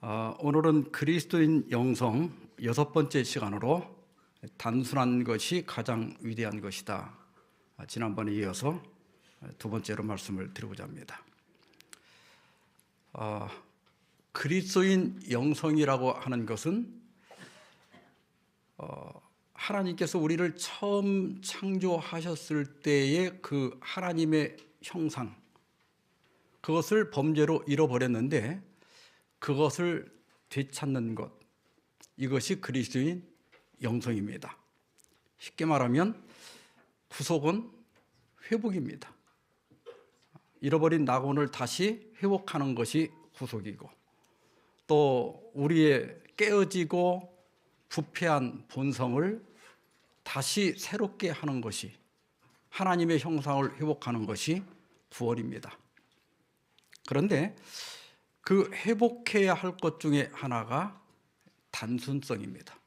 오늘은 그리스도인 영성 6번째 시간으로 단순한 것이 가장 위대한 것이다. 지난번에 이어서 두 번째로 말씀을 드리고자 합니다. 그리스도인 영성이라고 하는 것은 하나님께서 우리를 처음 창조하셨을 때의 그 하나님의 형상, 그것을 범죄로 잃어버렸는데 그것을 되찾는 것, 이것이 그리스도인 영성입니다. 쉽게 말하면 구속은 회복입니다. 잃어버린 낙원을 다시 회복하는 것이 구속이고, 또 우리의 깨어지고 부패한 본성을 다시 새롭게 하는 것이, 하나님의 형상을 회복하는 것이 구원입니다. 그런데 그 회복해야 할 것 중에 하나가 단순성입니다.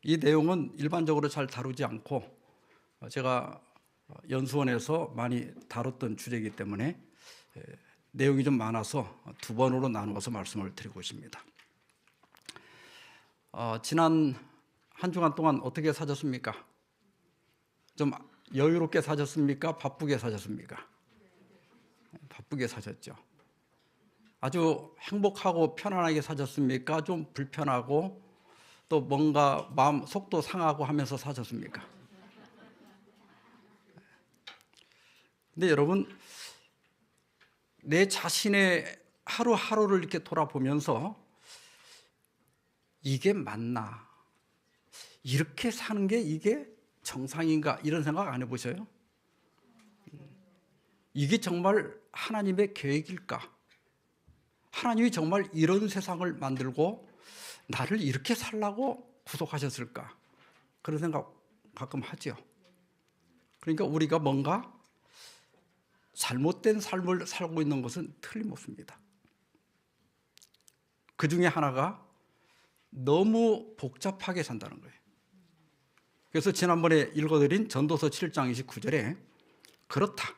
이 내용은 일반적으로 잘 다루지 않고 제가 연수원에서 많이 다뤘던 주제이기 때문에 내용이 좀 많아서 두 번으로 나누어서 말씀을 드리고 있습니다. 지난 한 주간 동안 어떻게 사셨습니까? 좀 여유롭게 사셨습니까? 바쁘게 사셨습니까? 바쁘게 사셨죠. 아주 행복하고 편안하게 사셨습니까? 좀 불편하고 또 뭔가 마음 속도 상하고 하면서 사셨습니까? 근데 여러분, 내 자신의 하루하루를 이렇게 돌아보면서 이게 맞나? 이렇게 사는 게 이게 정상인가? 이런 생각 안 해보셔요? 이게 정말 하나님의 계획일까? 하나님이 정말 이런 세상을 만들고 나를 이렇게 살라고 구속하셨을까? 그런 생각 가끔 하죠. 그러니까 우리가 뭔가 잘못된 삶을 살고 있는 것은 틀림없습니다. 그 중에 하나가 너무 복잡하게 산다는 거예요. 그래서 지난번에 읽어드린 전도서 7장 29절에 그렇다.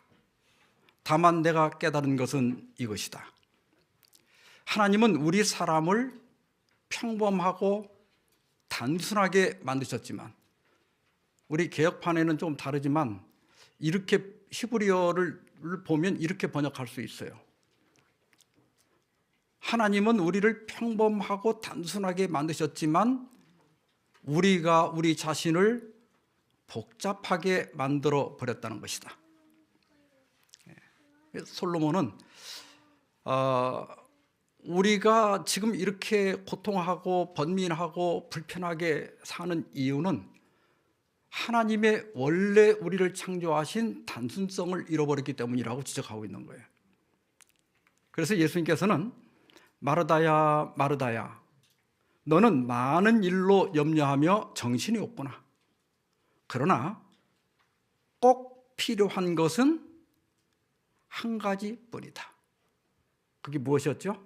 다만 내가 깨달은 것은 이것이다. 하나님은 우리 사람을 평범하고 단순하게 만드셨지만, 우리 개역판에는 좀 다르지만 이렇게 히브리어를 보면 이렇게 번역할 수 있어요. 하나님은 우리를 평범하고 단순하게 만드셨지만 우리가 우리 자신을 복잡하게 만들어 버렸다는 것이다. 솔로몬은 우리가 지금 이렇게 고통하고 번민하고 불편하게 사는 이유는 하나님의 원래 우리를 창조하신 단순성을 잃어버렸기 때문이라고 지적하고 있는 거예요. 그래서 예수님께서는 마르다야 마르다야, 너는 많은 일로 염려하며 정신이 없구나. 그러나 꼭 필요한 것은 한 가지뿐이다. 그게 무엇이었죠?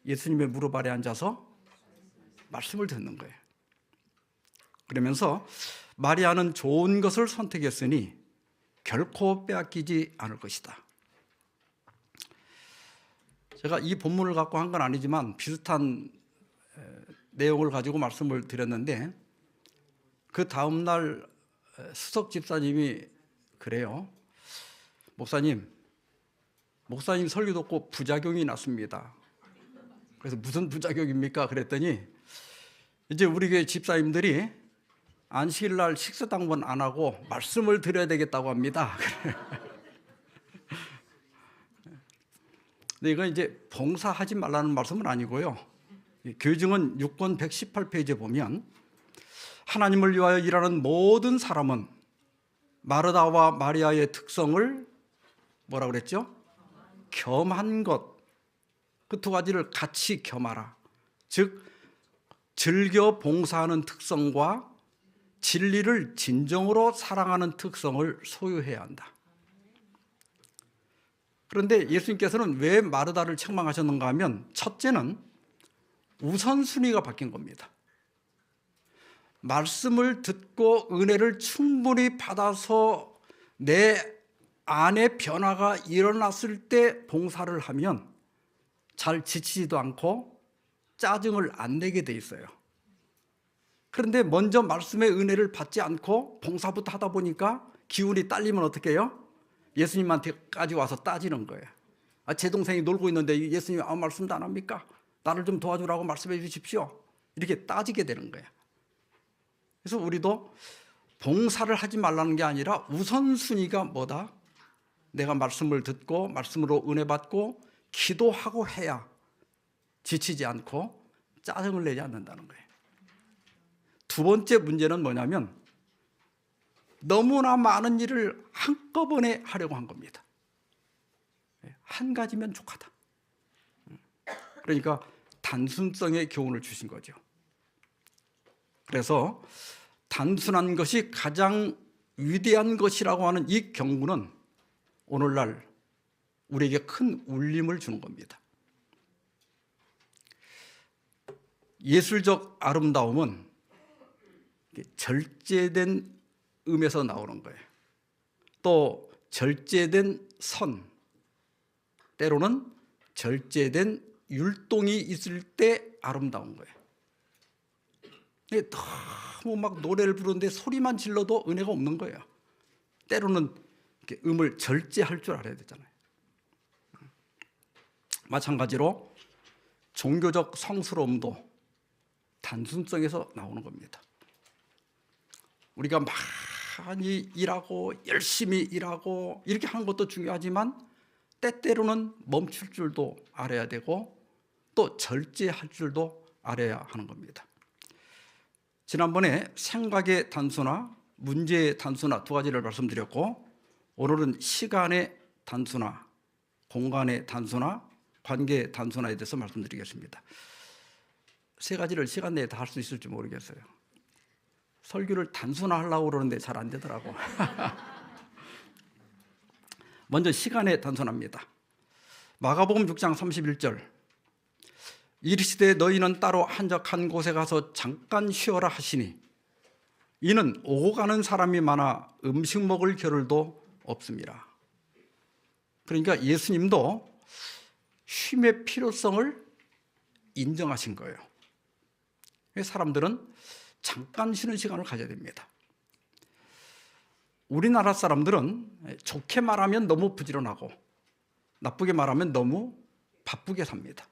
예수님의 무릎 아래 앉아서 말씀을 듣는 거예요. 그러면서 마리아는 좋은 것을 선택했으니 결코 빼앗기지 않을 것이다. 제가 이 본문을 갖고 한 건 아니지만 비슷한 내용을 가지고 말씀을 드렸는데, 그 다음 날 수석 집사님이 그래요. 목사님 설교 듣고 부작용이 났습니다. 그래서 무슨 부작용입니까? 그랬더니 이제 우리 교회 집사님들이 안식일 날 식사 당번 안 하고 말씀을 드려야 되겠다고 합니다. 근데 이건 이제 봉사하지 말라는 말씀은 아니고요. 교증은 6권 118페이지에 보면 하나님을 위하여 일하는 모든 사람은 마르다와 마리아의 특성을 뭐라고 그랬죠? 겸한 것, 그 두 가지를 같이 겸하라. 즉 즐겨 봉사하는 특성과 진리를 진정으로 사랑하는 특성을 소유해야 한다. 그런데 예수님께서는 왜 마르다를 책망하셨는가 하면, 첫째는 우선순위가 바뀐 겁니다. 말씀을 듣고 은혜를 충분히 받아서 내 안에 변화가 일어났을 때 봉사를 하면 잘 지치지도 않고 짜증을 안 내게 돼 있어요. 그런데 먼저 말씀의 은혜를 받지 않고 봉사부터 하다 보니까 기운이 딸리면 어떻게 해요? 예수님한테까지 와서 따지는 거예요. 제 동생이 놀고 있는데 예수님이 아무 말씀도 안 합니까? 나를 좀 도와주라고 말씀해 주십시오. 이렇게 따지게 되는 거예요. 그래서 우리도 봉사를 하지 말라는 게 아니라 우선순위가 뭐다? 내가 말씀을 듣고 말씀으로 은혜 받고 기도하고 해야 지치지 않고 짜증을 내지 않는다는 거예요. 두 번째 문제는 뭐냐면 너무나 많은 일을 한꺼번에 하려고 한 겁니다. 한 가지면 족하다. 그러니까 단순성의 교훈을 주신 거죠. 그래서 단순한 것이 가장 위대한 것이라고 하는 이 경고는 오늘날 우리에게 큰 울림을 주는 겁니다. 예술적 아름다움은 절제된 음에서 나오는 거예요. 또 절제된 선, 때로는 절제된 율동이 있을 때 아름다운 거예요. 너무 막 노래를 부르는데 소리만 질러도 은혜가 없는 거예요. 때로는 음을 절제할 줄 알아야 되잖아요. 마찬가지로 종교적 성스러움도 단순성에서 나오는 겁니다. 우리가 많이 일하고 열심히 일하고 이렇게 하는 것도 중요하지만 때때로는 멈출 줄도 알아야 되고 또 절제할 줄도 알아야 하는 겁니다. 지난번에 생각의 단순화, 문제의 단순화 두 가지를 말씀드렸고 오늘은 시간의 단순화, 공간의 단순화, 관계의 단순화에 대해서 말씀드리겠습니다. 세 가지를 시간 내에 다 할 수 있을지 모르겠어요. 설교를 단순화하려고 그러는데 잘 안 되더라고. 먼저 시간의 단순화입니다. 마가복음 6장 31절 이르시되 너희는 따로 한적한 곳에 가서 잠깐 쉬어라 하시니 이는 오고 가는 사람이 많아 음식 먹을 겨를도 없습니다. 그러니까 예수님도 쉼의 필요성을 인정하신 거예요. 사람들은 잠깐 쉬는 시간을 가져야 됩니다. 우리나라 사람들은 좋게 말하면 너무 부지런하고 나쁘게 말하면 너무 바쁘게 삽니다.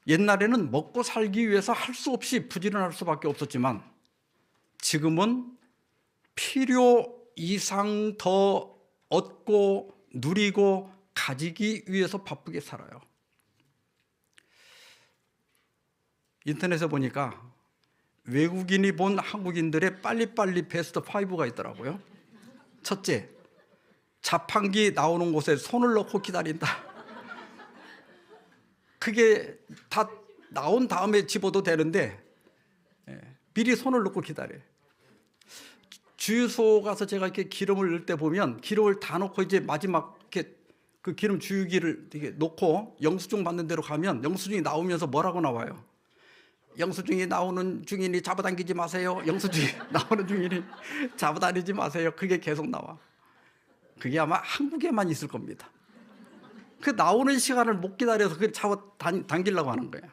옛날에는 먹고 살기 위해서 할 수 없이 부지런할 수밖에 없었지만 지금은 필요 이상 더 얻고 누리고 가지기 위해서 바쁘게 살아요. 인터넷에 보니까 외국인이 본 한국인들의 빨리빨리 베스트 5가 있더라고요. 첫째, 자판기 나오는 곳에 손을 넣고 기다린다. 그게 다 나온 다음에 집어도 되는데 미리 손을 넣고 기다려요. 주유소 가서 제가 이렇게 기름을 넣을 때 보면 기름을 다 넣고 이제 마지막 이렇게 그 기름 주유기를 이렇게 놓고 영수증 받는 데로 가면 영수증이 나오면서 뭐라고 나와요? 영수증이 나오는 중이니 잡아당기지 마세요. 영수증이 나오는 중이니 잡아다니지 마세요. 그게 계속 나와. 그게 아마 한국에만 있을 겁니다. 그 나오는 시간을 못 기다려서 그걸 잡아당기려고 하는 거예요.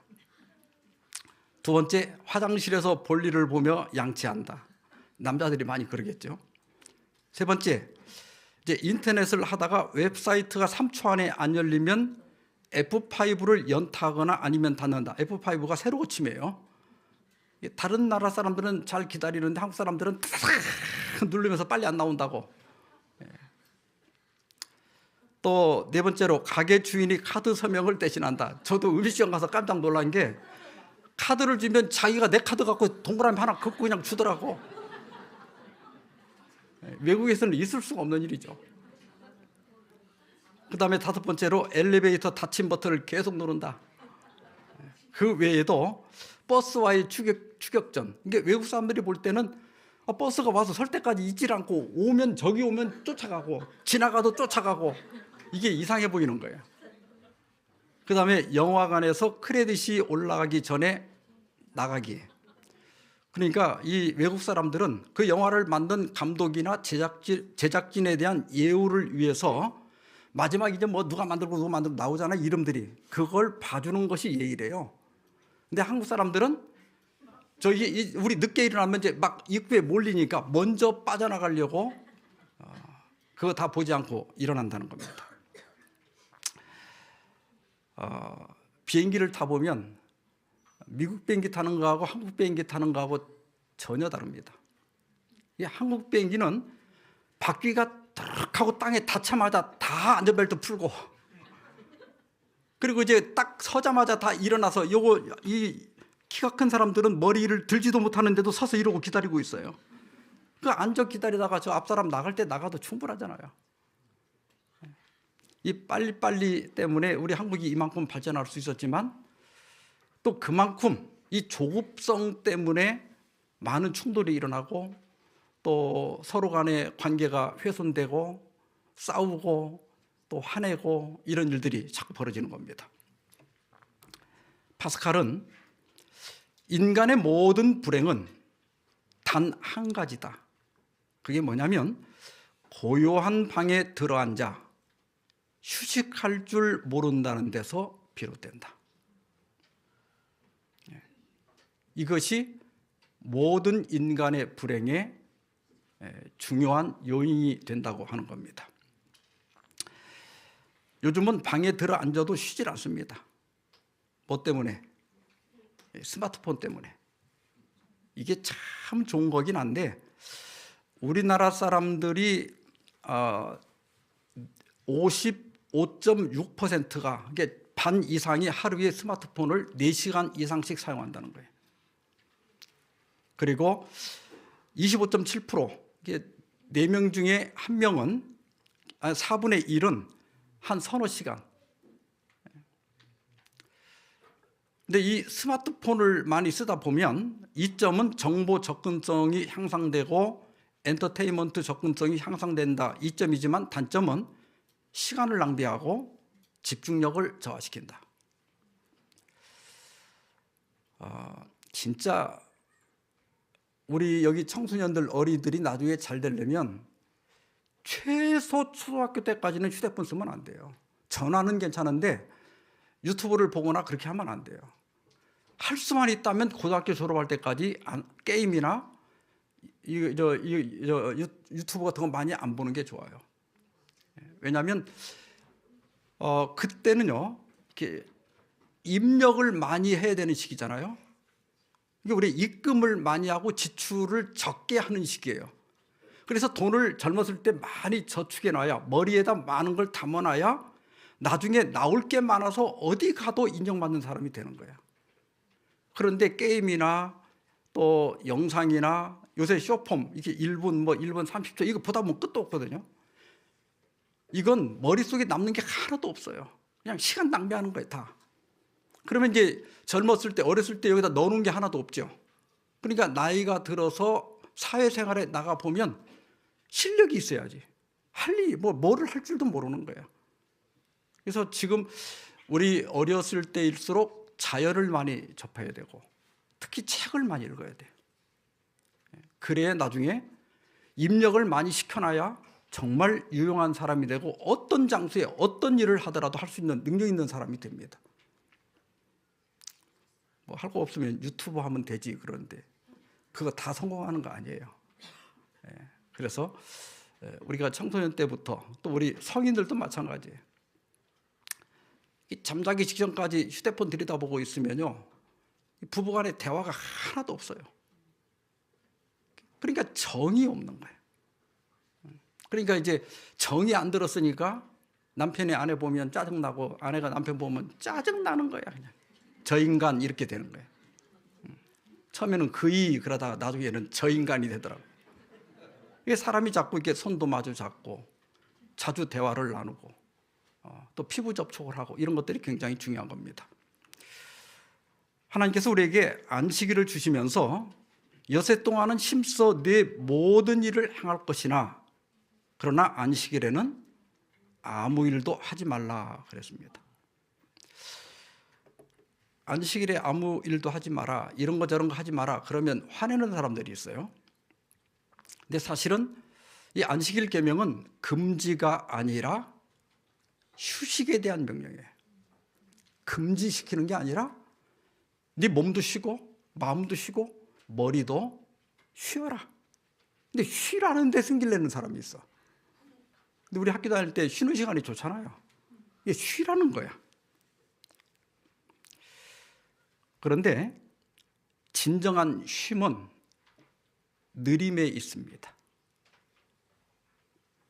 두 번째, 화장실에서 볼일을 보며 양치한다. 남자들이 많이 그러겠죠. 세 번째, 이제 인터넷을 하다가 웹사이트가 3초 안에 안 열리면 F5를 연타하거나 아니면 닫는다. F5가 새로 고침이에요. 다른 나라 사람들은 잘 기다리는데 한국 사람들은 누르면서 빨리 안 나온다고. 또 네 번째로 가게 주인이 카드 서명을 대신한다. 저도 음식점 가서 깜짝 놀란 게 카드를 주면 자기가 내 카드 갖고 동그라미 하나 긋고 그냥 주더라고. 외국에서는 있을 수가 없는 일이죠. 그 다음에 다섯 번째로 엘리베이터 닫힘 버튼을 계속 누른다. 그 외에도 버스와의 추격전. 이게 외국 사람들이 볼 때는 버스가 와서 설 때까지 있질 않고 오면 저기 오면 쫓아가고 지나가도 쫓아가고 이게 이상해 보이는 거예요. 그 다음에 영화관에서 크레딧이 올라가기 전에 나가기. 그러니까 이 외국 사람들은 그 영화를 만든 감독이나 제작진에 대한 예우를 위해서 마지막 이제 뭐 누가 만들고 나오잖아요. 이름들이. 그걸 봐주는 것이 예의래요. 근데 한국 사람들은 우리 늦게 일어나면 이제 막 입구에 몰리니까 먼저 빠져나가려고 그거 다 보지 않고 일어난다는 겁니다. 비행기를 타보면 미국 비행기 타는 거하고 한국 비행기 타는 거하고 전혀 다릅니다. 이 한국 비행기는 바퀴가 딱 하고 땅에 닿자마자 다 안전벨트 풀고, 그리고 이제 딱 서자마자 다 일어나서 이 키가 큰 사람들은 머리를 들지도 못하는데도 서서 이러고 기다리고 있어요. 그 앉아 기다리다가 저 앞사람 나갈 때 나가도 충분하잖아요. 이 빨리빨리 때문에 우리 한국이 이만큼 발전할 수 있었지만 또 그만큼 이 조급성 때문에 많은 충돌이 일어나고 또 서로 간의 관계가 훼손되고 싸우고 또 화내고 이런 일들이 자꾸 벌어지는 겁니다. 파스칼은 인간의 모든 불행은 단 한 가지다. 그게 뭐냐면 고요한 방에 들어앉아 휴식할 줄 모른다는 데서 비롯된다. 이것이 모든 인간의 불행의 중요한 요인이 된다고 하는 겁니다. 요즘은 방에 들어앉아도 쉬질 않습니다. 뭐 때문에? 스마트폰 때문에. 이게 참 좋은 거긴 한데 우리나라 사람들이 55.6%가 이게 반 이상이 하루에 스마트폰을 4시간 이상씩 사용한다는 거예요. 그리고 25.7% 이게 4명 중에 1명은 4분의 1은 한 서너 시간. 근데 이 스마트폰을 많이 쓰다 보면 이점은 정보 접근성이 향상되고 엔터테인먼트 접근성이 향상된다. 이점이지만 단점은 시간을 낭비하고 집중력을 저하시킨다. 진짜 우리 여기 청소년들 어린이들이 나중에 잘 되려면 최소 초등학교 때까지는 휴대폰 쓰면 안 돼요. 전화는 괜찮은데 유튜브를 보거나 그렇게 하면 안 돼요. 할 수만 있다면 고등학교 졸업할 때까지 게임이나 유튜브 같은 거 많이 안 보는 게 좋아요. 왜냐하면 그때는요 이렇게 입력을 많이 해야 되는 시기잖아요. 이게 우리 입금을 많이 하고 지출을 적게 하는 시기예요. 그래서 돈을 젊었을 때 많이 저축해 놔야, 머리에다 많은 걸 담아놔야 나중에 나올 게 많아서 어디 가도 인정받는 사람이 되는 거예요. 그런데 게임이나 또 영상이나 요새 쇼폼 이게 1분 30초 이거 보다 보면 끝도 없거든요. 이건 머릿속에 남는 게 하나도 없어요. 그냥 시간 낭비하는 거예요, 다. 그러면 이제 젊었을 때, 어렸을 때 여기다 넣어놓은 게 하나도 없죠. 그러니까 나이가 들어서 사회생활에 나가보면 실력이 있어야지. 뭐를 할 줄도 모르는 거예요. 그래서 지금 우리 어렸을 때일수록 자연을 많이 접해야 되고 특히 책을 많이 읽어야 돼요. 그래야 나중에 입력을 많이 시켜놔야 정말 유용한 사람이 되고 어떤 장소에 어떤 일을 하더라도 할 수 있는 능력 있는 사람이 됩니다. 뭐 할 거 없으면 유튜브 하면 되지 그러는데 그거 다 성공하는 거 아니에요. 그래서 우리가 청소년 때부터 또 우리 성인들도 마찬가지예요. 잠자기 직전까지 휴대폰 들여다보고 있으면요 부부간의 대화가 하나도 없어요. 그러니까 정이 없는 거예요. 그러니까 이제 정이 안 들었으니까 남편이 아내 보면 짜증나고 아내가 남편 보면 짜증나는 거야. 그냥 저 인간 이렇게 되는 거예요. 처음에는 그이 그러다가 나중에는 저 인간이 되더라고요. 이게 사람이 자꾸 이렇게 손도 마주 잡고 자주 대화를 나누고 또 피부 접촉을 하고 이런 것들이 굉장히 중요한 겁니다. 하나님께서 우리에게 안식일을 주시면서 여세 동안은 힘써 내 모든 일을 행할 것이나 그러나 안식일에는 아무 일도 하지 말라 그랬습니다. 안식일에 아무 일도 하지 마라, 이런 거 저런 거 하지 마라 그러면 화내는 사람들이 있어요. 근데 사실은 이 안식일 계명은 금지가 아니라 휴식에 대한 명령이에요. 금지시키는 게 아니라 네 몸도 쉬고 마음도 쉬고 머리도 쉬어라. 근데 쉬라는 데 승질 내는 사람이 있어. 근데 우리 학교 다닐 때 쉬는 시간이 좋잖아요. 이게 쉬라는 거야. 그런데 진정한 쉼은 느림에 있습니다.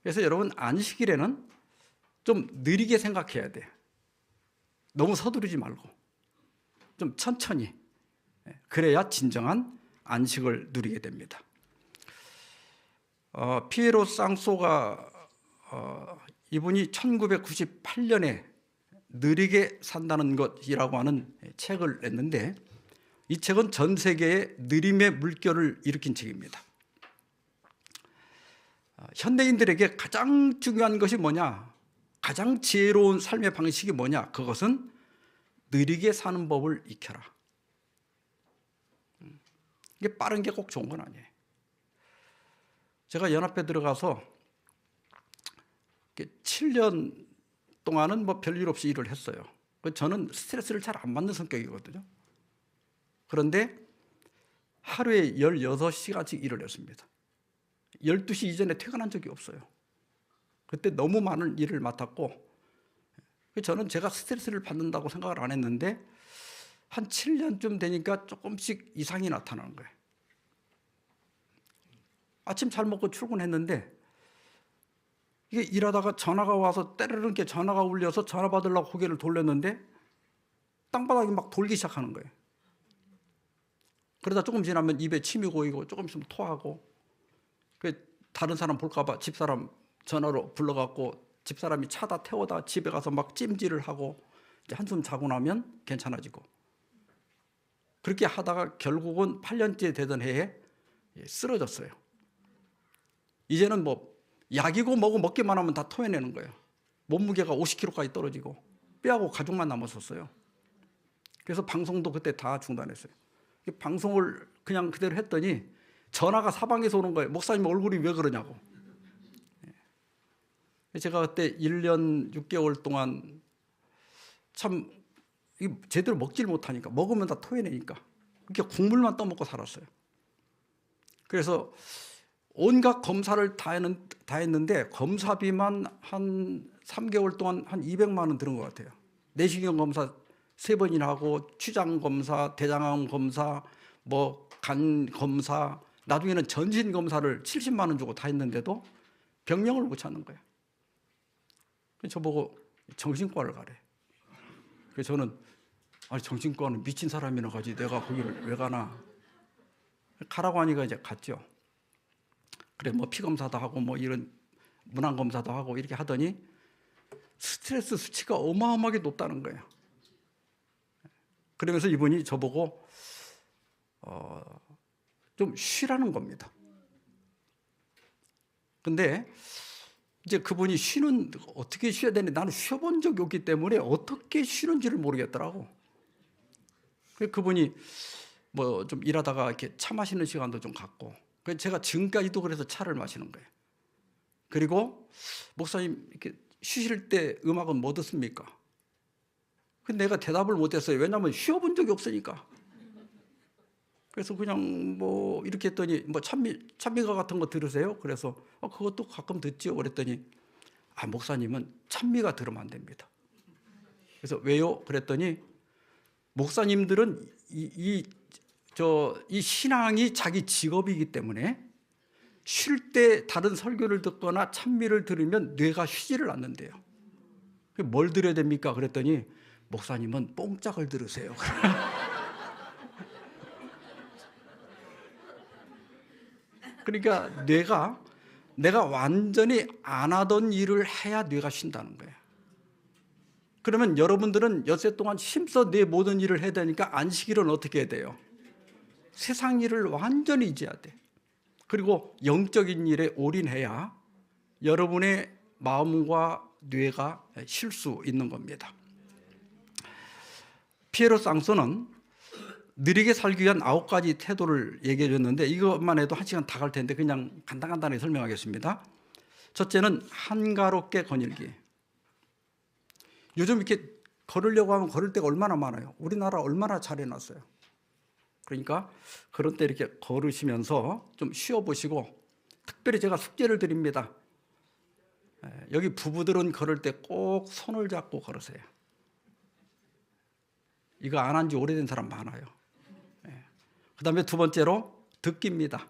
그래서 여러분, 안식일에는 좀 느리게 생각해야 돼. 너무 서두르지 말고 좀 천천히. 그래야 진정한 안식을 누리게 됩니다. 피에로 쌍소가 이분이 1998년에 느리게 산다는 것이라고 하는 책을 냈는데, 이 책은 전 세계에 느림의 물결을 일으킨 책입니다. 현대인들에게 가장 중요한 것이 뭐냐? 가장 지혜로운 삶의 방식이 뭐냐? 그것은 느리게 사는 법을 익혀라. 이게 빠른 게 꼭 좋은 건 아니에요. 제가 연합회 들어가서 7년 동안은 뭐 별일 없이 일을 했어요. 저는 스트레스를 잘 안 받는 성격이거든요. 그런데 하루에 16시간씩 일을 했습니다. 12시 이전에 퇴근한 적이 없어요. 그때 너무 많은 일을 맡았고, 저는 제가 스트레스를 받는다고 생각을 안 했는데 한 7년쯤 되니까 조금씩 이상이 나타나는 거예요. 아침 잘 먹고 출근했는데 이게 일하다가 전화가 와서 때르르 이렇게 전화가 울려서 전화 받으려고 고개를 돌렸는데 땅바닥이 막 돌기 시작하는 거예요. 그러다 조금 지나면 입에 침이 고이고 조금 있으면 토하고, 다른 사람 볼까 봐 집사람 전화로 불러갖고 집사람이 차다 태워다 집에 가서 막 찜질을 하고 이제 한숨 자고 나면 괜찮아지고, 그렇게 하다가 결국은 8년째 되던 해에 쓰러졌어요. 이제는 뭐 약이고 뭐고 먹기만 하면 다 토해내는 거예요. 몸무게가 50kg까지 떨어지고 뼈하고 가죽만 남았었어요. 그래서 방송도 그때 다 중단했어요. 방송을 그냥 그대로 했더니 전화가 사방에서 오는 거예요. 목사님 얼굴이 왜 그러냐고. 제가 그때 1년 6개월 동안 참 제대로 먹질 못하니까, 먹으면 다 토해내니까 그렇게 국물만 떠먹고 살았어요. 그래서 온갖 검사를 다 했는데 검사비만 한 3개월 동안 한 200만 원 들은 것 같아요. 내시경 검사 3번이나 하고 췌장 검사, 대장암 검사, 뭐 간 검사, 나중에는 전신 검사를 70만 원 주고 다 했는데도 병명을 못 찾는 거예요. 저보고 정신과를 가래. 그래서 저는 아니 정신과는 미친 사람이나 가지 내가 거기를 왜 가나. 가라고 하니까 이제 갔죠. 그래 뭐 피 검사도 하고 뭐 이런 문항 검사도 하고 이렇게 하더니 스트레스 수치가 어마어마하게 높다는 거예요. 그러면서 이분이 저보고 좀 쉬라는 겁니다. 근데 이제 그분이 쉬는 어떻게 쉬어야 되는데 나는 쉬어본 적이 없기 때문에 어떻게 쉬는지를 모르겠더라고. 그분이 뭐 좀 일하다가 이렇게 차 마시는 시간도 좀 갖고, 제가 지금까지도 그래서 차를 마시는 거예요. 그리고 목사님 이렇게 쉬실 때 음악은 뭐 듣습니까? 근데 내가 대답을 못했어요. 왜냐하면 쉬어본 적이 없으니까. 그래서 그냥 뭐 이렇게 했더니 뭐 찬미가 같은 거 들으세요? 그래서 그것도 가끔 듣지요. 그랬더니 목사님은 찬미가 들으면 안 됩니다. 그래서 왜요? 그랬더니 목사님들은 이 신앙이 자기 직업이기 때문에 쉴 때 다른 설교를 듣거나 찬미를 들으면 뇌가 쉬지를 않는데요. 뭘 들어야 됩니까? 그랬더니 목사님은 뽕짝을 들으세요. 그러니까 내가 완전히 안 하던 일을 해야 뇌가 쉰다는 거예요. 그러면 여러분들은 엿새 동안 힘써 내 모든 일을 해야 되니까 안식일은 어떻게 해야 돼요? 세상 일을 완전히 잊어야 돼. 그리고 영적인 일에 올인해야 여러분의 마음과 뇌가 쉴 수 있는 겁니다. 피에로 쌍소는 느리게 살기 위한 9가지 태도를 얘기해 줬는데 이것만 해도 1시간 다 갈 텐데 그냥 간단하게 설명하겠습니다. 첫째는 한가롭게 거닐기. 요즘 이렇게 걸으려고 하면 걸을 데가 얼마나 많아요. 우리나라 얼마나 잘 해놨어요. 그러니까 그런 때 이렇게 걸으시면서 좀 쉬어보시고, 특별히 제가 숙제를 드립니다. 여기 부부들은 걸을 때 꼭 손을 잡고 걸으세요. 이거 안 한 지 오래된 사람 많아요. 그 다음에 두 번째로 듣기입니다.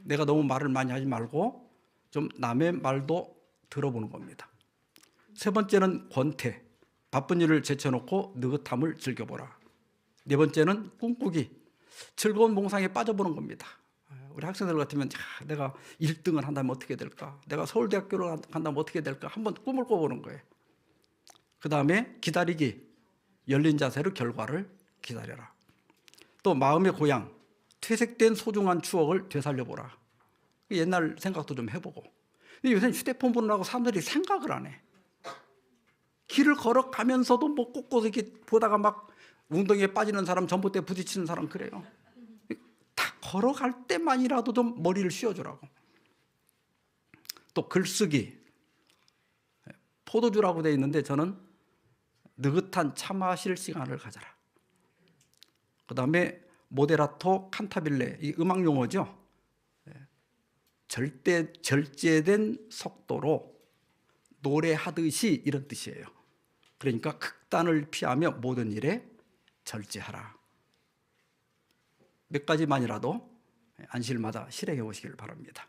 내가 너무 말을 많이 하지 말고 좀 남의 말도 들어보는 겁니다. 세 번째는 권태, 바쁜 일을 제쳐놓고 느긋함을 즐겨보라. 네 번째는 꿈꾸기, 즐거운 몽상에 빠져보는 겁니다. 우리 학생들 같으면 내가 1등을 한다면 어떻게 될까? 내가 서울대학교를 간다면 어떻게 될까? 한번 꿈을 꿔보는 거예요. 그 다음에 기다리기, 열린 자세로 결과를 기다려라. 또 마음의 고향, 퇴색된 소중한 추억을 되살려보라. 옛날 생각도 좀 해보고. 근데 요새는 휴대폰 보느라고 사람들이 생각을 안 해. 길을 걸어가면서도 뭐 꽂고서 이렇게 보다가 막 웅덩이에 빠지는 사람, 전봇대에 부딪히는 사람 그래요. 다 걸어갈 때만이라도 좀 머리를 쉬어주라고. 또 글쓰기, 포도주라고 되어 있는데 저는 느긋한 차 마실 시간을 가져라. 그 다음에 모데라토 칸타빌레, 이 음악 용어죠. 절제된 속도로 노래하듯이 이런 뜻이에요. 그러니까 극단을 피하며 모든 일에 절제하라. 몇 가지만이라도 안실마다 실행해 보시길 바랍니다.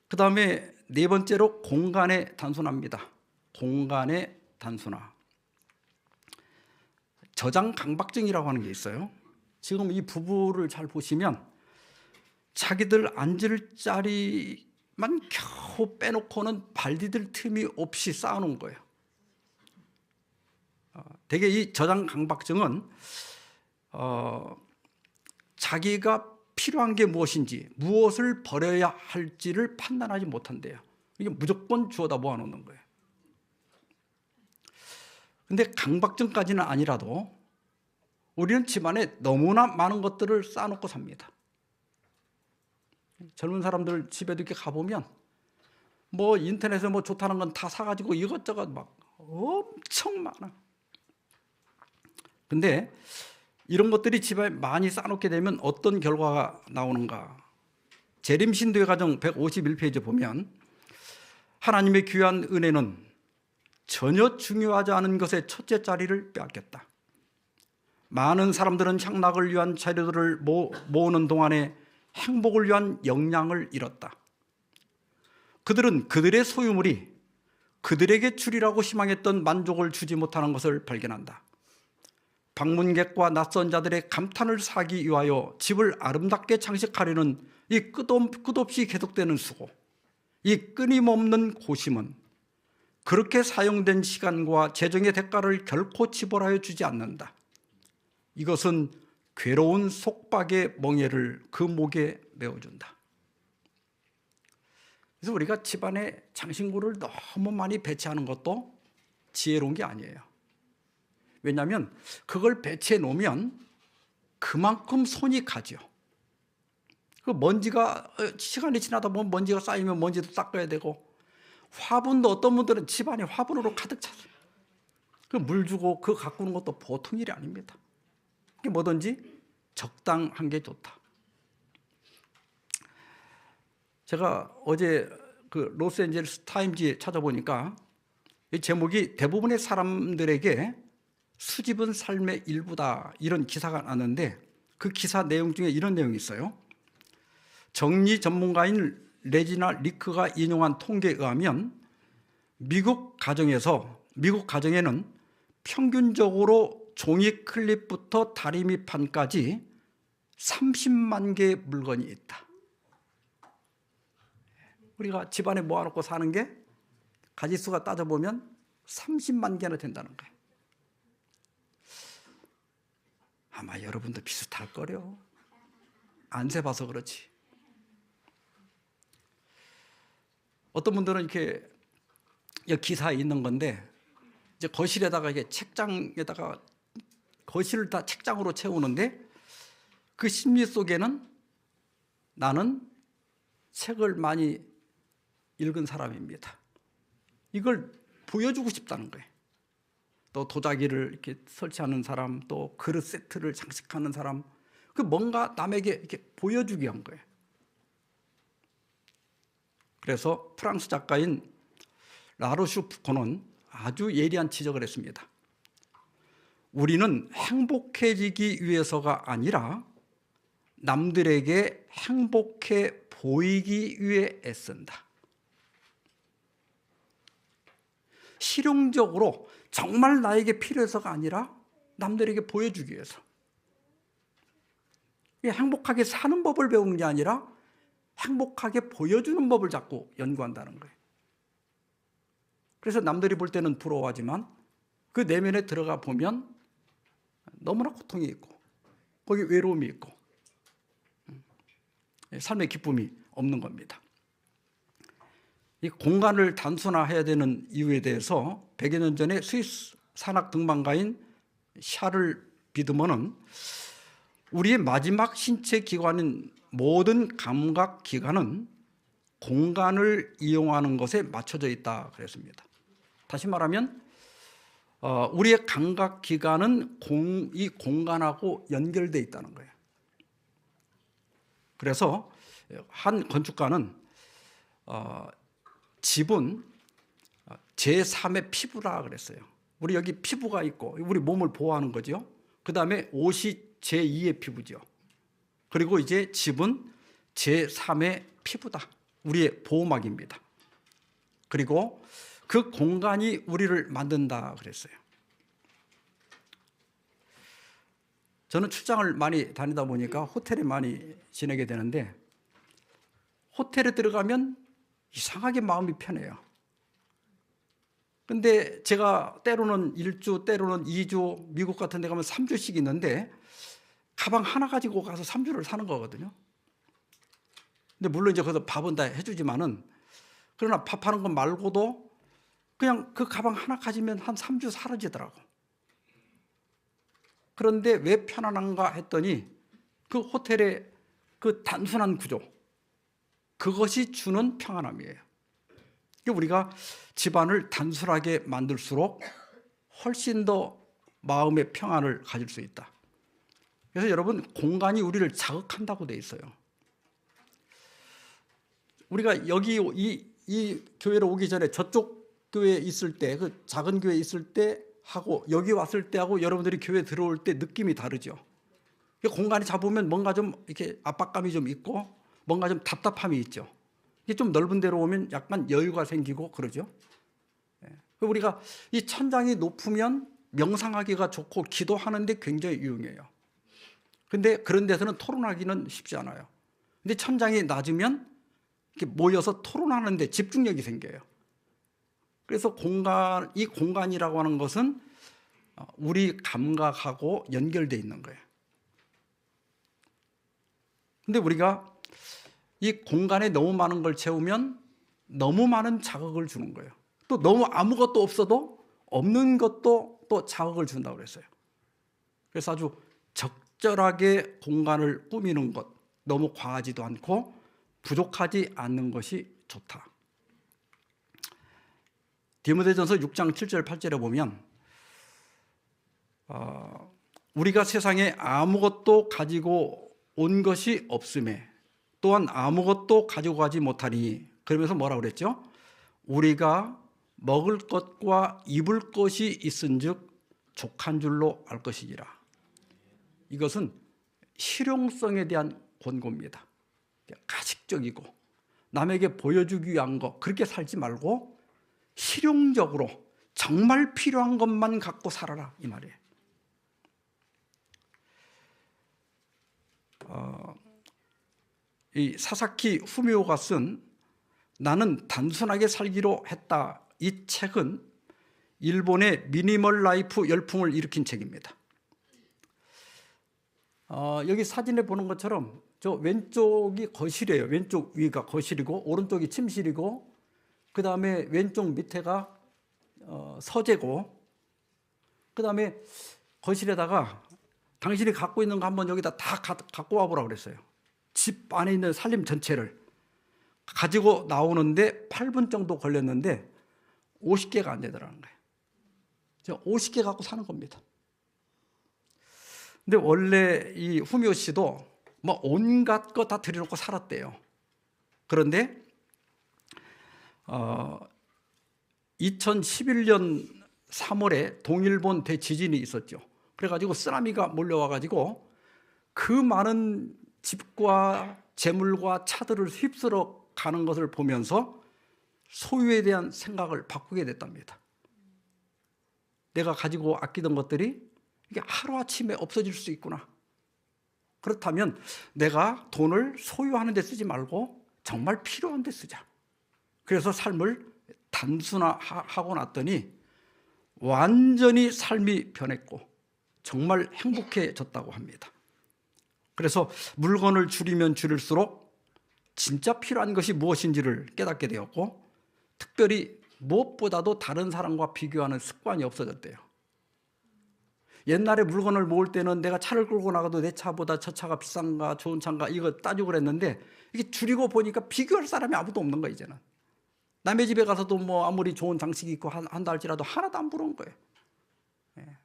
그 다음에 네 번째로 공간의 단순화입니다. 공간의 단순화. 저장 강박증이라고 하는 게 있어요. 지금 이 부부를 잘 보시면 자기들 앉을 자리만 겨우 빼놓고는 발 디딜 틈이 없이 쌓아놓은 거예요. 대개 이 저장 강박증은 자기가 필요한 게 무엇인지, 무엇을 버려야 할지를 판단하지 못한대요. 이게 무조건 주워다 모아놓는 거예요. 근데 강박증까지는 아니라도 우리는 집안에 너무나 많은 것들을 쌓아놓고 삽니다. 젊은 사람들 집에도 이렇게 가보면 뭐 인터넷에 뭐 좋다는 건 다 사가지고 이것저것 막 엄청 많아. 근데 이런 것들이 집에 많이 쌓아놓게 되면 어떤 결과가 나오는가? 재림신도의 가정 151페이지 보면 하나님의 귀한 은혜는 전혀 중요하지 않은 것의 첫째 자리를 빼앗겼다. 많은 사람들은 향락을 위한 자료들을 모으는 동안에 행복을 위한 역량을 잃었다. 그들은 그들의 소유물이 그들에게 주리라고 희망했던 만족을 주지 못하는 것을 발견한다. 방문객과 낯선 자들의 감탄을 사기 위하여 집을 아름답게 장식하려는 이 끝없이 계속되는 수고, 이 끊임없는 고심은 그렇게 사용된 시간과 재정의 대가를 결코 지불하여 주지 않는다. 이것은 괴로운 속박의 멍에를 그 목에 메어준다. 그래서 우리가 집안에 장신구를 너무 많이 배치하는 것도 지혜로운 게 아니에요. 왜냐하면 그걸 배치해 놓으면 그만큼 손이 가죠. 그 먼지가 시간이 지나다 보면 먼지가 쌓이면 먼지도 닦아야 되고, 화분도 어떤 분들은 집안에 화분으로 가득 찼어요. 그 물 주고 그 가꾸는 것도 보통 일이 아닙니다. 그게 뭐든지 적당한 게 좋다. 제가 어제 그 로스앤젤레스 타임즈에 찾아보니까 이 제목이 대부분의 사람들에게 수집은 삶의 일부다, 이런 기사가 나왔는데 그 기사 내용 중에 이런 내용이 있어요. 정리 전문가인 레지나 리크가 인용한 통계에 의하면 미국 가정에는 평균적으로 종이 클립부터 다리미판까지 30만 개의 물건이 있다. 우리가 집안에 모아놓고 사는 게 가지수가 따져보면 30만 개나 된다는 거예요. 아마 여러분도 비슷할 거래요. 안 세봐서 그렇지. 어떤 분들은 이렇게 기사에 있는 건데, 이제 거실에다가 이게 책장에다가 거실을 다 책장으로 채우는데 그 심리 속에는 나는 책을 많이 읽은 사람입니다. 이걸 보여주고 싶다는 거예요. 또 도자기를 이렇게 설치하는 사람, 또 그릇 세트를 장식하는 사람, 그 뭔가 남에게 이렇게 보여주기 위한 거예요. 그래서 프랑스 작가인 라로슈 푸코는 아주 예리한 지적을 했습니다. 우리는 행복해지기 위해서가 아니라 남들에게 행복해 보이기 위해 애쓴다. 실용적으로 정말 나에게 필요해서가 아니라 남들에게 보여주기 위해서. 행복하게 사는 법을 배우는 게 아니라 행복하게 보여주는 법을 자꾸 연구한다는 거예요. 그래서 남들이 볼 때는 부러워하지만 그 내면에 들어가 보면 너무나 고통이 있고 거기 외로움이 있고 삶의 기쁨이 없는 겁니다. 이 공간을 단순화해야 되는 이유에 대해서 100여 년 전에 스위스 산악 등반가인 샤를 비드먼은 우리의 마지막 신체 기관인 모든 감각 기관은 공간을 이용하는 것에 맞춰져 있다 그랬습니다. 다시 말하면 우리의 감각 기관은 이 공간하고 연결되어 있다는 거예요. 그래서 한 건축가는 집은 제3의 피부라 그랬어요. 우리 여기 피부가 있고 우리 몸을 보호하는 거죠. 그 다음에 옷이 제2의 피부죠. 그리고 이제 집은 제3의 피부다. 우리의 보호막입니다. 그리고 그 공간이 우리를 만든다 그랬어요. 저는 출장을 많이 다니다 보니까 호텔에 많이 지내게 되는데 호텔에 들어가면 이상하게 마음이 편해요. 근데 제가 때로는 1주, 때로는 2주, 미국 같은 데 가면 3주씩 있는데 가방 하나 가지고 가서 3주를 사는 거거든요. 근데 물론 이제 거기서 밥은 다 해주지만은 그러나 밥하는 것 말고도 그냥 그 가방 하나 가지면 한 3주 사라지더라고. 그런데 왜 편안한가 했더니 그 호텔의 그 단순한 구조, 그것이 주는 평안함이에요. 우리가 집안을 단순하게 만들수록 훨씬 더 마음의 평안을 가질 수 있다. 그래서 여러분, 공간이 우리를 자극한다고 돼 있어요. 우리가 여기 이 교회로 오기 전에 저쪽 교회에 있을 때, 그 작은 교회에 있을 때 하고 여기 왔을 때하고 여러분들이 교회 들어올 때 느낌이 다르죠. 공간이 잡으면 뭔가 좀 이렇게 압박감이 좀 있고 뭔가 좀 답답함이 있죠. 이게 좀 넓은 데로 오면 약간 여유가 생기고 그러죠. 우리가 이 천장이 높으면 명상하기가 좋고 기도하는데 굉장히 유용해요. 근데 그런 데서는 토론하기는 쉽지 않아요. 근데 천장이 낮으면 이렇게 모여서 토론하는데 집중력이 생겨요. 그래서 이 공간이라고 하는 것은 우리 감각하고 연결되어 있는 거예요. 근데 우리가 이 공간에 너무 많은 걸 채우면 너무 많은 자극을 주는 거예요. 또 너무 아무것도 없어도 없는 것도 또 자극을 준다고 그랬어요. 그래서 아주 적절하게 공간을 꾸미는 것, 너무 과하지도 않고 부족하지 않는 것이 좋다. 디모데전서 6장 7절 8절에 보면 우리가 세상에 아무것도 가지고 온 것이 없음에 또한 아무것도 가지고 가지 못하니, 그러면서 뭐라고 그랬죠? 우리가 먹을 것과 입을 것이 있은즉 족한 줄로 알 것이니라. 이것은 실용성에 대한 권고입니다. 가식적이고 남에게 보여주기 위한 거 그렇게 살지 말고 실용적으로 정말 필요한 것만 갖고 살아라, 이 말이에요. 이 사사키 후미오가 쓴 나는 단순하게 살기로 했다, 이 책은 일본의 미니멀 라이프 열풍을 일으킨 책입니다. 여기 사진에 보는 것처럼 저 왼쪽이 거실이에요. 왼쪽 위가 거실이고 오른쪽이 침실이고 그 다음에 왼쪽 밑에가 서재고, 그 다음에 거실에다가 당신이 갖고 있는 거 한번 여기다 다 갖고 와보라고 그랬어요. 집 안에 있는 살림 전체를 가지고 나오는데 8분 정도 걸렸는데 50개가 안 되더라는 거예요. 제가 50개 갖고 사는 겁니다. 근데 원래 이 후미오 씨도 뭐 온갖 거 다 들여놓고 살았대요. 그런데 2011년 3월에 동일본 대지진이 있었죠. 그래가지고 쓰나미가 몰려와가지고 그 많은 집과 재물과 차들을 휩쓸어 가는 것을 보면서 소유에 대한 생각을 바꾸게 됐답니다. 내가 가지고 아끼던 것들이 이게 하루아침에 없어질 수 있구나. 그렇다면 내가 돈을 소유하는 데 쓰지 말고 정말 필요한 데 쓰자. 그래서 삶을 단순화하고 났더니 완전히 삶이 변했고 정말 행복해졌다고 합니다. 그래서 물건을 줄이면 줄일수록 진짜 필요한 것이 무엇인지를 깨닫게 되었고, 특별히 무엇보다도 다른 사람과 비교하는 습관이 없어졌대요. 옛날에 물건을 모을 때는 내가 차를 끌고 나가도 내 차보다 저 차가 비싼가 좋은 차인가 이거 따지고 그랬는데, 이게 줄이고 보니까 비교할 사람이 아무도 없는 거예요. 이제는 남의 집에 가서도 뭐 아무리 좋은 장식이 있고 한다 할지라도 하나도 안 부러운 거예요. 예.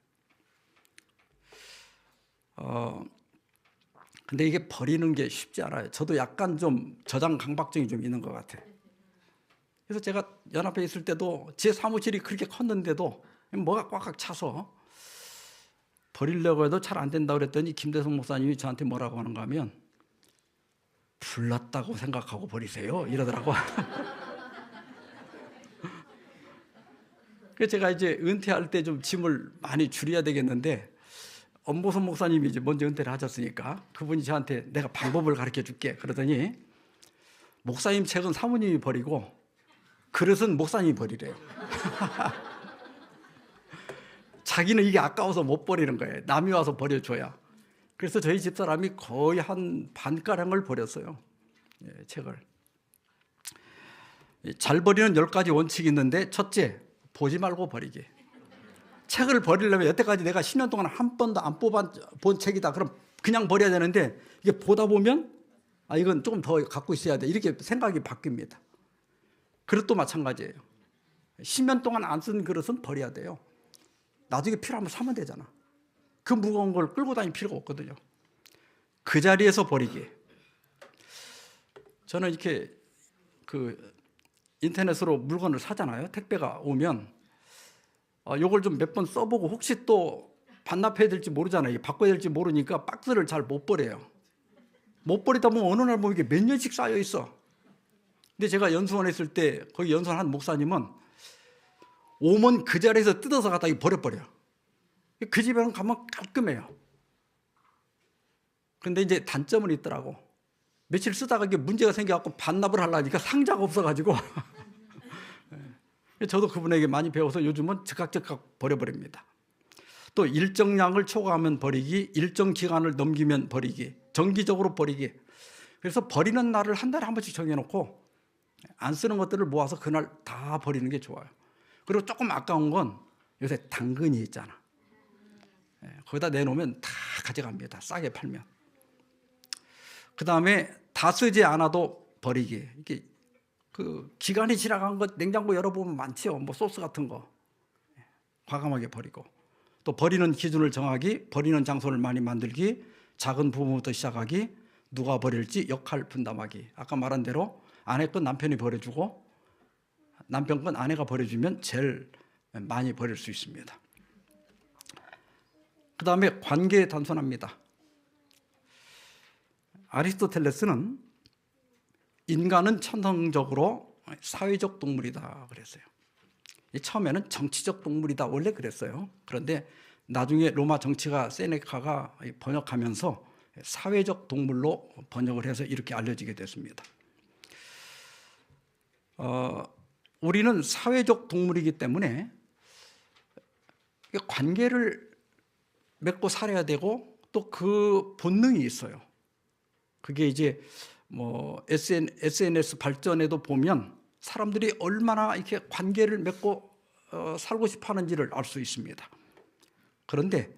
근데 이게 버리는 게 쉽지 않아요. 저도 약간 좀 저장 강박증이 좀 있는 것 같아요. 그래서 제가 연합회에 있을 때도 제 사무실이 그렇게 컸는데도 뭐가 꽉꽉 차서 버리려고 해도 잘 안 된다고 그랬더니 김대성 목사님이 저한테 뭐라고 하는가 하면 불났다고 생각하고 버리세요 이러더라고. 그래서 제가 이제 은퇴할 때 좀 짐을 많이 줄여야 되겠는데, 엄보선 목사님이 이제 먼저 은퇴를 하셨으니까 그분이 저한테 내가 방법을 가르쳐 줄게 그러더니, 목사님 책은 사모님이 버리고 그릇은 목사님이 버리래요. 자기는 이게 아까워서 못 버리는 거예요. 남이 와서 버려줘야. 그래서 저희 집사람이 거의 한 반가량을 버렸어요. 책을. 잘 버리는 10가지 원칙이 있는데, 첫째, 보지 말고 버리기. 책을 버리려면 여태까지 내가 10년 동안 한 번도 안 뽑아본 책이다. 그럼 그냥 버려야 되는데, 이게 보다 보면 이건 조금 더 갖고 있어야 돼. 이렇게 생각이 바뀝니다. 그릇도 마찬가지예요. 10년 동안 안 쓴 그릇은 버려야 돼요. 나중에 필요하면 사면 되잖아. 그 무거운 걸 끌고 다닐 필요가 없거든요. 그 자리에서 버리기. 저는 이렇게 인터넷으로 물건을 사잖아요. 택배가 오면 요걸 좀 몇 번 써보고 혹시 또 반납해야 될지 모르잖아요. 바꿔야 될지 모르니까 박스를 잘 못 버려요. 못 버리다 보면 어느 날 보면 이게 몇 년씩 쌓여 있어. 근데 제가 연수원에 있을 때 거기 연수원 한 목사님은 오면 그 자리에서 뜯어서 갖다 버려버려. 그 집에는 가면 깔끔해요. 근데 이제 단점은 있더라고. 며칠 쓰다가 이게 문제가 생겨갖고 반납을 하려니까 상자가 없어가지고 저도 그분에게 많이 배워서 요즘은 즉각 버려버립니다. 또 일정량을 초과하면 버리기, 일정 기간을 넘기면 버리기, 정기적으로 버리기. 그래서 버리는 날을 한 달에 한 번씩 정해놓고 안 쓰는 것들을 모아서 그날 다 버리는 게 좋아요. 그리고 조금 아까운 건 요새 당근이 있잖아. 거기다 내놓으면 다 가져갑니다. 싸게 팔면. 그 다음에 다 쓰지 않아도 버리기. 이게 기간이 지나간 것 냉장고 열어보면 많지요. 뭐 소스 같은 거 과감하게 버리고, 또 버리는 기준을 정하기, 버리는 장소를 많이 만들기, 작은 부분부터 시작하기, 누가 버릴지 역할 분담하기. 아까 말한 대로 아내 건 남편이 버려주고 남편 건 아내가 버려주면 제일 많이 버릴 수 있습니다. 그 다음에 관계 단순합니다. 아리스토텔레스는 인간은 천성적으로 사회적 동물이다 그랬어요. 처음에는 정치적 동물이다 원래 그랬어요. 그런데 나중에 로마 정치가 세네카가 번역하면서 사회적 동물로 번역을 해서 이렇게 알려지게 됐습니다. 우리는 사회적 동물이기 때문에 관계를 맺고 살아야 되고 또 그 본능이 있어요. 그게 이제 뭐 SNS 발전에도 보면 사람들이 얼마나 이렇게 관계를 맺고 살고 싶어 하는지를 알 수 있습니다. 그런데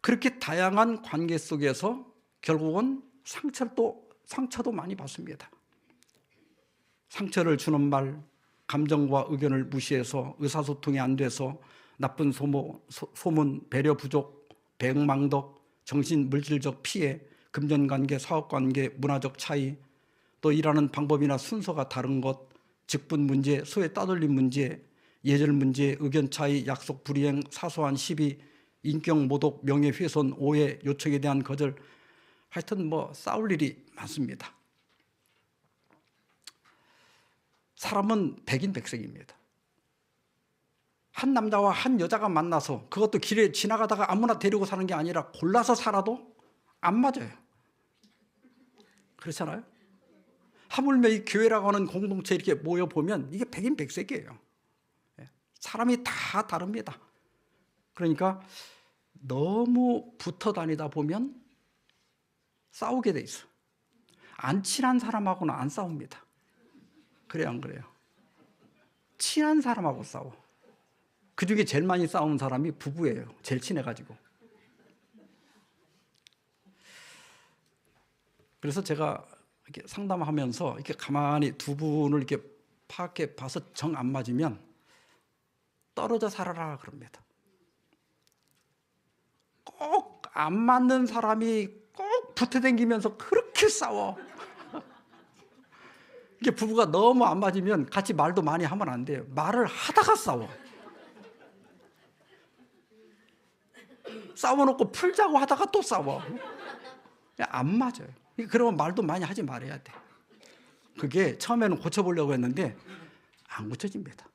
그렇게 다양한 관계 속에서 결국은 상처도 많이 받습니다. 상처를 주는 말, 감정과 의견을 무시해서 의사소통이 안 돼서 나쁜 소문, 배려 부족, 배응망덕, 정신 물질적 피해, 금전관계, 사업관계, 문화적 차이, 또 일하는 방법이나 순서가 다른 것, 직분 문제, 소외 따돌림 문제, 예절 문제, 의견 차이, 약속 불이행, 사소한 시비, 인격 모독, 명예훼손, 오해, 요청에 대한 거절, 하여튼 뭐 싸울 일이 많습니다. 사람은 백인백색입니다. 한 남자와 한 여자가 만나서 그것도 길에 지나가다가 아무나 데리고 사는 게 아니라 골라서 살아도 안 맞아요. 그렇잖아요? 하물며 이 교회라고 하는 공동체 이렇게 모여보면 이게 백인백색이에요. 사람이 다 다릅니다. 그러니까 너무 붙어 다니다 보면 싸우게 돼 있어요. 안 친한 사람하고는 안 싸웁니다. 그래요, 안 그래요? 친한 사람하고 싸워. 그중에 제일 많이 싸우는 사람이 부부예요. 제일 친해가지고. 그래서 제가 이렇게 상담하면서 이렇게 가만히 두 분을 이렇게 파악해 봐서 정 안 맞으면 떨어져 살아라 그럽니다. 꼭 안 맞는 사람이 꼭 붙어다니면서 그렇게 싸워. 이게 부부가 너무 안 맞으면 같이 말도 많이 하면 안 돼요. 말을 하다가 싸워. 싸워놓고 풀자고 하다가 또 싸워. 안 맞아요. 그러면 말도 많이 하지 말아야 돼. 그게 처음에는 고쳐보려고 했는데 안 고쳐집니다.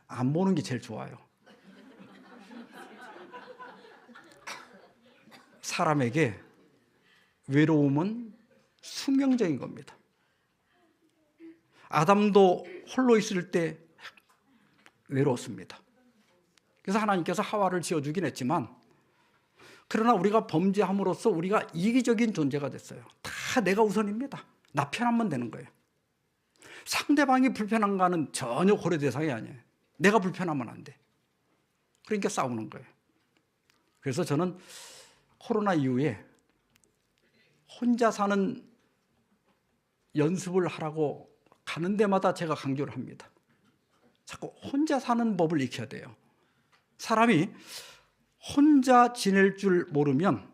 안 보는 게 제일 좋아요. 사람에게 외로움은 숙명적인 겁니다. 아담도 홀로 있을 때 외로웠습니다. 그래서 하나님께서 하와를 지어주긴 했지만 그러나 우리가 범죄함으로써 우리가 이기적인 존재가 됐어요. 다 내가 우선입니다. 나 편하면 되는 거예요. 상대방이 불편한가는 전혀 고려 대상이 아니에요. 내가 불편하면 안 돼. 그러니까 싸우는 거예요. 그래서 저는 코로나 이후에 혼자 사는 연습을 하라고 가는 데마다 제가 강조를 합니다. 자꾸 혼자 사는 법을 익혀야 돼요. 사람이 혼자 지낼 줄 모르면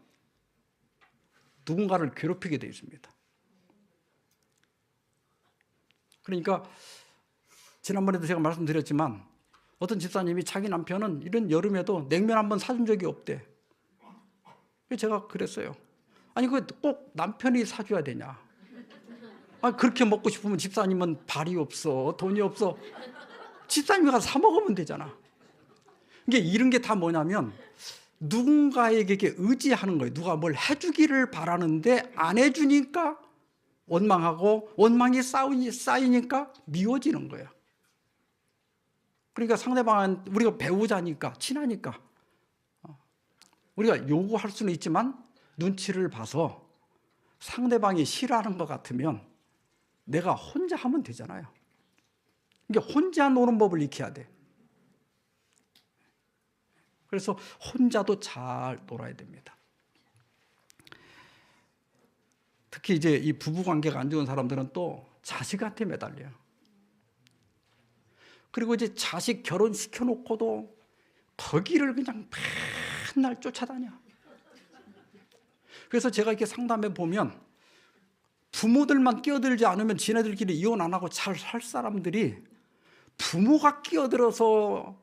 누군가를 괴롭히게 되어 있습니다. 그러니까 지난번에도 제가 말씀드렸지만 어떤 집사님이 자기 남편은 이런 여름에도 냉면 한번 사준 적이 없대. 제가 그랬어요. 아니 꼭 남편이 사줘야 되냐. 그렇게 먹고 싶으면 집사님은 발이 없어, 돈이 없어. 집사님이 가서 사 먹으면 되잖아. 이게 이런 게 다 뭐냐면 누군가에게 의지하는 거예요. 누가 뭘 해주기를 바라는데 안 해주니까 원망하고 원망이 쌓이니까 미워지는 거예요. 그러니까 상대방은 우리가 배우자니까 친하니까 우리가 요구할 수는 있지만 눈치를 봐서 상대방이 싫어하는 것 같으면 내가 혼자 하면 되잖아요. 그러니까 혼자 노는 법을 익혀야 돼. 그래서 혼자도 잘 놀아야 됩니다. 특히 이제 이 부부 관계가 안 좋은 사람들은 또 자식한테 매달려요. 그리고 이제 자식 결혼시켜 놓고도 거기를 그냥 맨날 쫓아다녀. 그래서 제가 이렇게 상담해 보면 부모들만 끼어들지 않으면 지네들끼리 이혼 안 하고 잘 살 사람들이 부모가 끼어들어서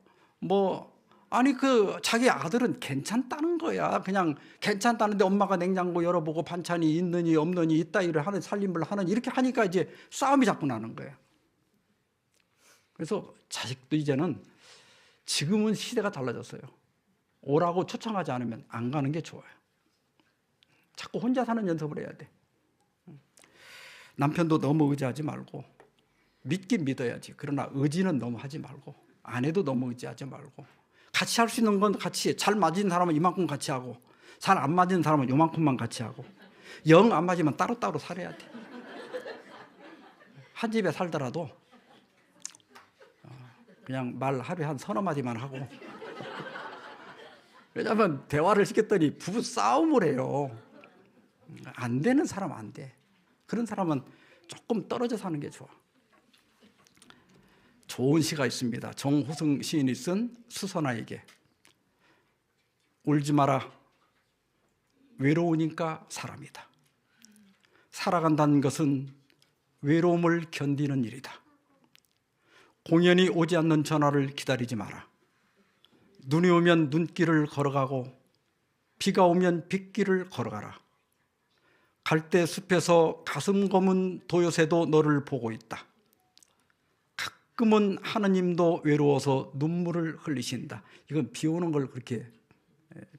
자기 아들은 괜찮다는 거야. 그냥 괜찮다는데 엄마가 냉장고 열어보고 반찬이 있느니 없느니 이따위를 하는 살림을 하는 이렇게 하니까 이제 싸움이 자꾸 나는 거예요. 그래서 자식도 이제는 지금은 시대가 달라졌어요. 오라고 초청하지 않으면 안 가는 게 좋아요. 자꾸 혼자 사는 연습을 해야 돼. 남편도 너무 의지하지 말고 믿긴 믿어야지. 그러나 의지는 너무 하지 말고 아내도 너무 의지하지 말고 같이 할 수 있는 건 같이 해. 잘 맞은 사람은 이만큼 같이 하고 잘 안 맞은 사람은 요만큼만 같이 하고 영 안 맞으면 따로따로 살아야 돼. 한 집에 살더라도 그냥 말 하루에 한 서너 마디만 하고 왜냐하면 대화를 시켰더니 부부 싸움을 해요. 안 되는 사람 안 돼. 그런 사람은 조금 떨어져 사는 게 좋아. 좋은 시가 있습니다. 정호승 시인이 쓴 수선화에게. 울지 마라. 외로우니까 사람이다. 살아간다는 것은 외로움을 견디는 일이다. 공연이 오지 않는 전화를 기다리지 마라. 눈이 오면 눈길을 걸어가고 비가 오면 빗길을 걸어가라. 갈대 숲에서 가슴 검은 도요새도 너를 보고 있다. 가끔은 하느님도 외로워서 눈물을 흘리신다. 이건 비 오는 걸 그렇게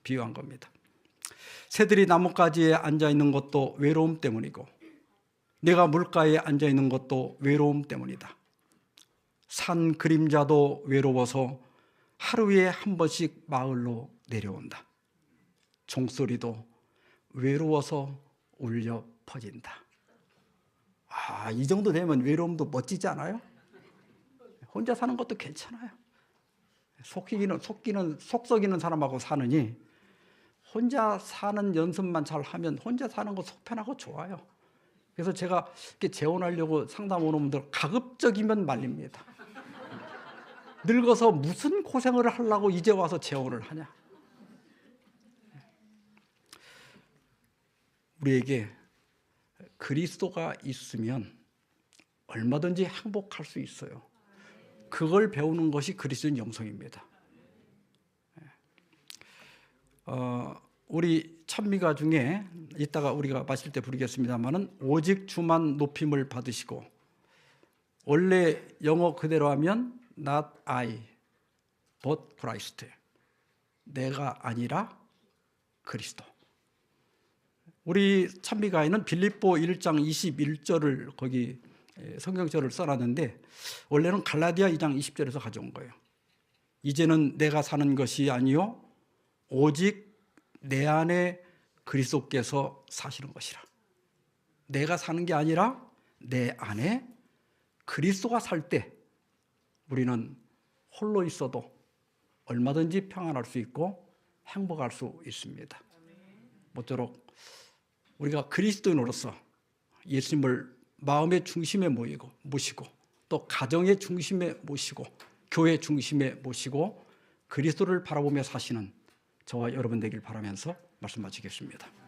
비유한 겁니다. 새들이 나뭇가지에 앉아 있는 것도 외로움 때문이고 내가 물가에 앉아 있는 것도 외로움 때문이다. 산 그림자도 외로워서 하루에 한 번씩 마을로 내려온다. 종소리도 외로워서 울려 퍼진다. 이 정도 되면 외로움도 멋지지 않아요? 혼자 사는 것도 괜찮아요. 속 썩이는 사람하고 사느니 혼자 사는 연습만 잘 하면 혼자 사는 거 속편하고 좋아요. 그래서 제가 이렇게 재혼하려고 상담 오는 분들 가급적이면 말립니다. 늙어서 무슨 고생을 하려고 이제 와서 재혼을 하냐. 우리에게 그리스도가 있으면 얼마든지 행복할 수 있어요. 그걸 배우는 것이 그리스도인 영성입니다. 우리 찬미가 중에 이따가 우리가 마실 때 부르겠습니다만은 오직 주만 높임을 받으시고, 원래 영어 그대로 하면 not I but Christ, 내가 아니라 그리스도. 우리 찬미가에는 빌립보 1장 21절을 거기 성경절을 써놨는데 원래는 갈라디아 2장 20절에서 가져온 거예요. 이제는 내가 사는 것이 아니요 오직 내 안에 그리스도께서 사시는 것이라. 내가 사는 게 아니라 내 안에 그리스도가 살 때 우리는 홀로 있어도 얼마든지 평안할 수 있고 행복할 수 있습니다. 모쪼록 우리가 그리스도인으로서 예수님을 마음의 중심에 모시고 또 가정의 중심에 모시고 교회 중심에 모시고 그리스도를 바라보며 사시는 저와 여러분 되길 바라면서 말씀 마치겠습니다.